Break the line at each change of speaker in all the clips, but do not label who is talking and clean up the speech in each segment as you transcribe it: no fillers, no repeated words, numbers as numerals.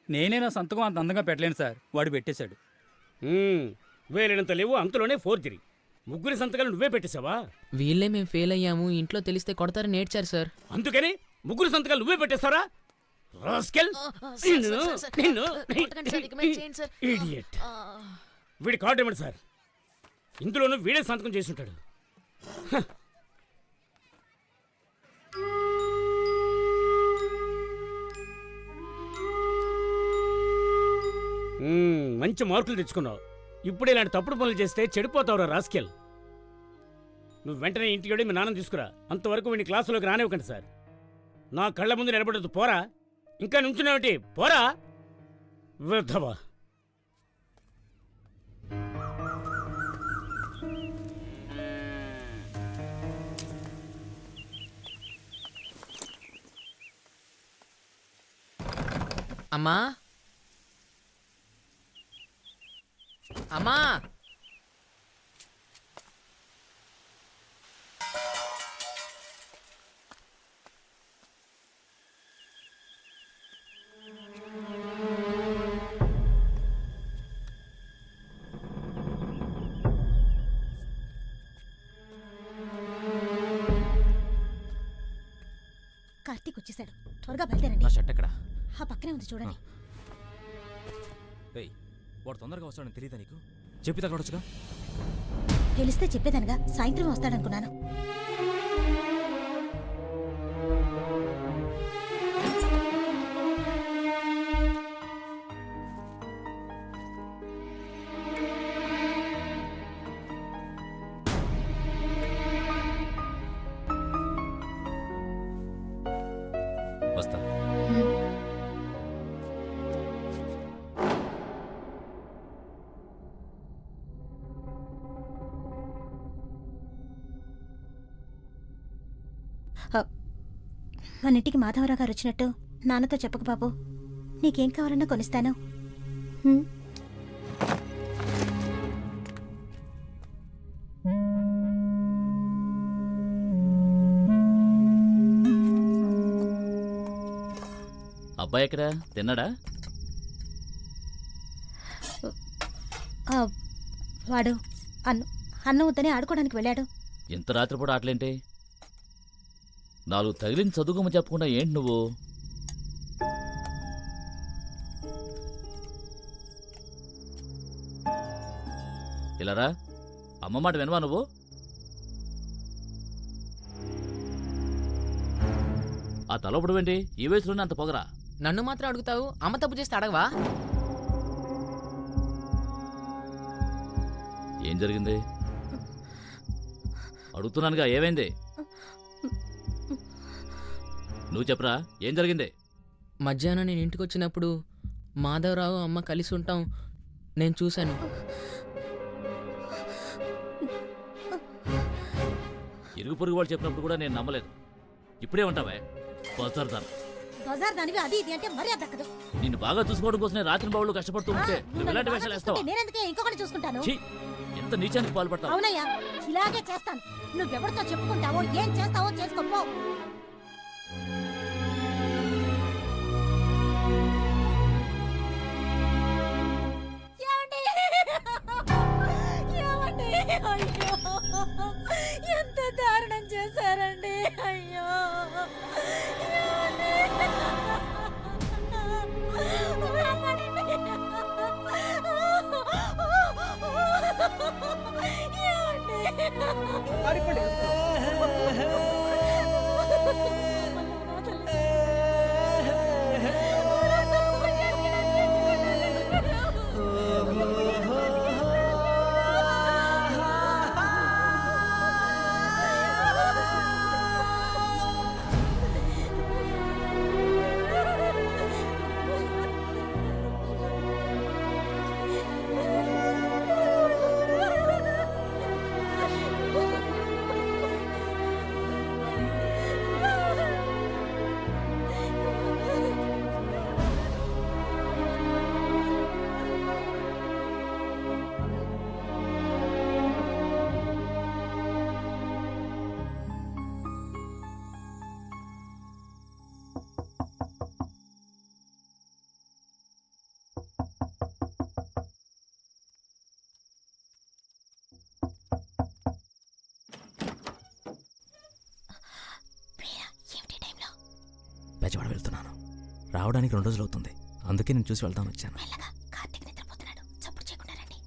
నేనే నా సంతకం అంత అందంగా పెట్టలేను సార్, వాడు పెట్టేశాడు.
వేరేనంత లేవు, అంతలోనే ఫోర్జరీ. ముగ్గురి సంతకాలు నువ్వే పెట్టేశావా?
వీళ్ళే మేము ఫెయిల్ అయ్యాము, ఇంట్లో తెలిస్తే కొడతారని నేర్చారు సార్.
అందుకని ముగ్గురు సంతకాలు నువ్వే పెట్టేస్తారా? రాస్కెల్! ఇడియట్! వీడి కార్డు ఇవ్వండి సార్. ఇందులోనూ వీడే సంతకం చేసి ఉంటాడు. మంచి మార్కులు తెచ్చుకున్నావు. ఇప్పుడు ఇలాంటి తప్పుడు పనులు చేస్తే చెడిపోతావురా రాస్కెల్. నువ్వు వెంటనే ఇంటికి వెళ్ళి మీ నాన్న తీసుకురా. అంతవరకు వీడిని క్లాసులోకి రానివ్వకండి సార్. నా కళ్ళ ముందు నిలబడదు. పోరా, ఇంకా నుంచున్నావేంటి? పోరా వృద్ధవా.
అమ్మా, అమ్మా,
కార్తీక్ వచ్చేసాడు. త్వరగా బయలుదేరండి.
నా షర్ట్ ఎక్కడ?
ఆ పక్కనే ఉంది చూడండి.
ఏయ్, వాడు తొందరగా వస్తాడని తెలియదా నీకు? చెప్పి తగ్గొచ్చుగా.
తెలిస్తే చెప్పేదనగా, సాయంత్రం వస్తాడనుకున్నాను.
వస్తా.
మన ఇంటికి మాధవరావు గారు వచ్చినట్టు నాన్నతో చెప్పకు బాబు. నీకేం కావాలన్నా కొనిస్తాను.
అబ్బాయి ఎక్కడ? తిన్నాడా?
వాడు అన్నం వద్దని ఆడుకోవడానికి వెళ్ళాడు.
ఇంత రాత్రిపూట ఆటలేంటి? నాలుగు తగిలిన చదువుకోమని చెప్పకుండా ఏంటి నువ్వు? ఇలారా, అమ్మ మాట వినవా నువ్వు? ఆ తలపడు ఏంటి? ఈ వయసులోనే అంత పొగరా?
నన్ను మాత్రం అడుగుతావు, అమ్మ తప్పు చేస్తే అడగవా?
ఏం జరిగింది అడుగుతున్నానుగా, ఏమైంది? నువ్వు చెప్పరా, ఏం జరిగింది?
మధ్యాహ్నం నేను ఇంటికి వచ్చినప్పుడు మాధవరావు అమ్మ కలిసి ఉంటాం నేను చూశాను.
ఇరుగు పొరుగు వాళ్ళు చెప్పినప్పుడు కూడా నేను నమ్మలేదు. ఇప్పుడే ఉంటావే బజార్దాన్.
బజార్ దానివి అది ఇది అంటే మర్యాద దక్కదు.
నిన్ను బాగా చూసుకోవడం కోసమే రాత్రి బావులు కష్టపడుతూ ఉంటే నువ్వు ఎలాంటి వేషాలు వేస్తావా?
నేనెందుకే ఇంకొకటి చూసుకుంటాను.
ఛీ, ఎంత నీచానికి పాల్పడతావు?
అవునయ్యా, ఇలాగే చేస్తాను. నువ్వెవరితో చెప్పుకుంటావో ఏం చేస్తావో చేసుకోపో. అయ్యో, ఎంత దారుణం చేశారండి. అయ్యో,
బెజవాడ వెళ్తున్నాను. రావడానికి 2 రోజులు అవుతుంది. అందుకే నేను చూసి వెళ్తాను వచ్చాను.
మెల్లగా, కార్తీక్ నిద్రపోతున్నాడు. చప్పుడు చేయకుండా రండి.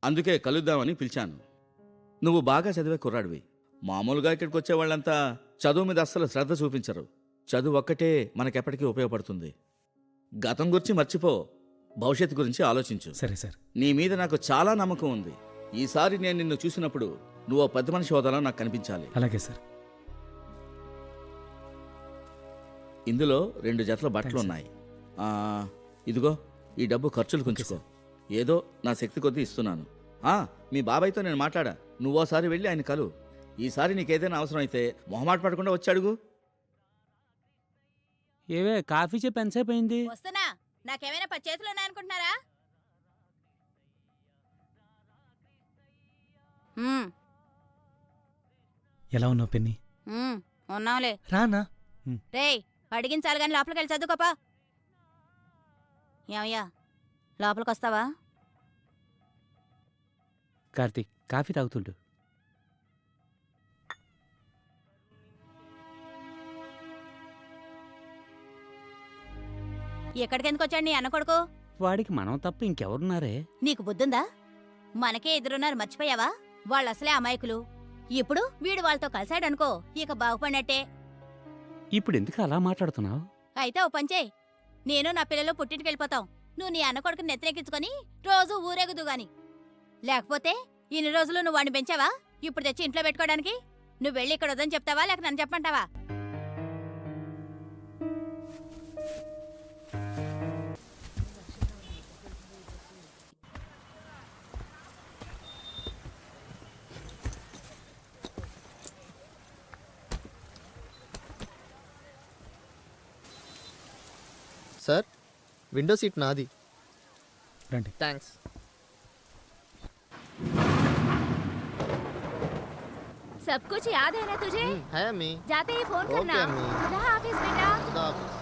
అందుకే కలుద్దామని పిలిచాను. నువ్వు బాగా చదివే కుర్రాడివి. మామూలుగా ఇక్కడికి వచ్చే వాళ్ళంతా చదువు మీద అస్సలు శ్రద్ధ చూపించరు. చదువు ఒక్కటే మనకెప్పటికీ ఉపయోగపడుతుంది. గతం గురించి మర్చిపో, భవిష్యత్తు గురించి ఆలోచించు.
సరే సార్.
నీ మీద నాకు చాలా నమ్మకం ఉంది. ఈసారి నేను నిన్ను చూసినప్పుడు నువ్వు పెద్ద మనిషి హోదాలో నాకు కనిపించాలి.
అలాగే సార్.
ఇందులో 2 జతల బట్టలు ఉన్నాయి. ఇదిగో ఈ డబ్బు ఖర్చులు కొంచుకో. ఏదో నా శక్తి కొద్దీ ఇస్తున్నాను. మీ బాబాయ్తో నేను మాట్లాడా. నువ్వోసారి వెళ్ళి ఆయన కలు. ఈసారి నీకేదైనా అవసరం అయితే మొహమాట పడకుండా వచ్చి అడుగు.
ఏవే కాఫీ చెప్పి ఎంతసేపు అయింది?
వస్తున్నా. నాకేమైనా 10 చేతులు ఉన్నాయనుకుంటున్నారా?
ఎలా ఉన్నావు పిన్ని?
ఉన్నావులే.
రానా?
రేయ్, అడిగించాలి కానీ లోపలికి వెళ్ళి చదువుకోపా. ఏమయ్యా, లోపలికి వస్తావా?
కార్తీక్ కాఫీ తాగుతుండు.
ఎక్కడికెందుకు వచ్చాడు నీ అన్న కొడుకు?
వాడికి మనం తప్ప ఇంకెవరున్నారే?
నీకు బుద్ధుందా? మనకే ఎదురున్నారు, మర్చిపోయావా? వాళ్ళు అసలే అమాయకులు. ఇప్పుడు వీడు వాళ్ళతో కలిశాడనుకో, ఇక బాగుపడినట్టే.
ఇప్పుడు ఎందుకు అలా మాట్లాడుతున్నావు?
అయితే ఓ పంచేయ్, నేను నా పిల్లలు పుట్టింటికి వెళ్ళిపోతాం. నువ్వు నీ అన్న కొడుకుని నెత్తిరెక్కించుకొని రోజు ఊరేగుదు గాని. లేకపోతే ఇన్ని రోజులు నువ్వు వాడిని పెంచావా? ఇప్పుడు తెచ్చి ఇంట్లో పెట్టుకోవడానికి? నువ్వు వెళ్ళి ఇక్కడ వద్దని చెప్తావా, లేక నన్ను చెప్పంటావా?
సార్, విండో సీట్ నాది.
రండి.
థ్యాంక్స్.
सब कुछ याद है ना तुझे?
है अम्मी।
जाते ही फोन
ओके
करना।
अम्मी।
खुदा हाफिज बेटा।
खुदा हाफिज।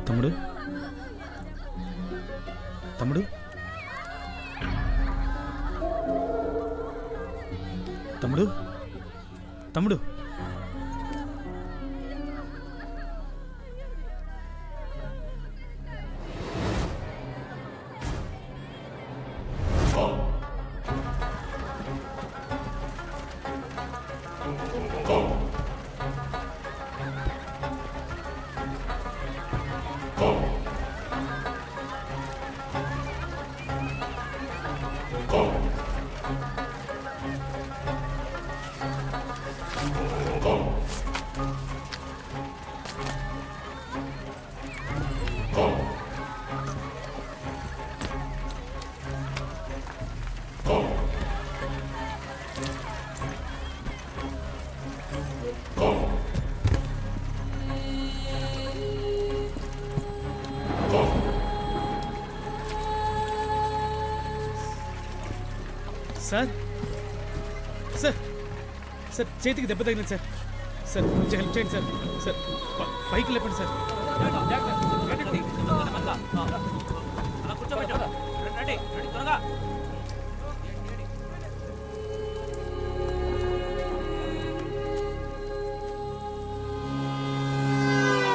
తమ్ముడు తమ్ముడు తమ్ముడు తమ్ముడు సార్ సార్ సార్ చేతికి దెబ్బ తగిలింది సార్ సార్ కొంచెం హెల్ప్ చేయండి సార్ సార్ పైకి లేపండి సార్
అలా కూర్చోబెట్టు రండి రండి త్వరగా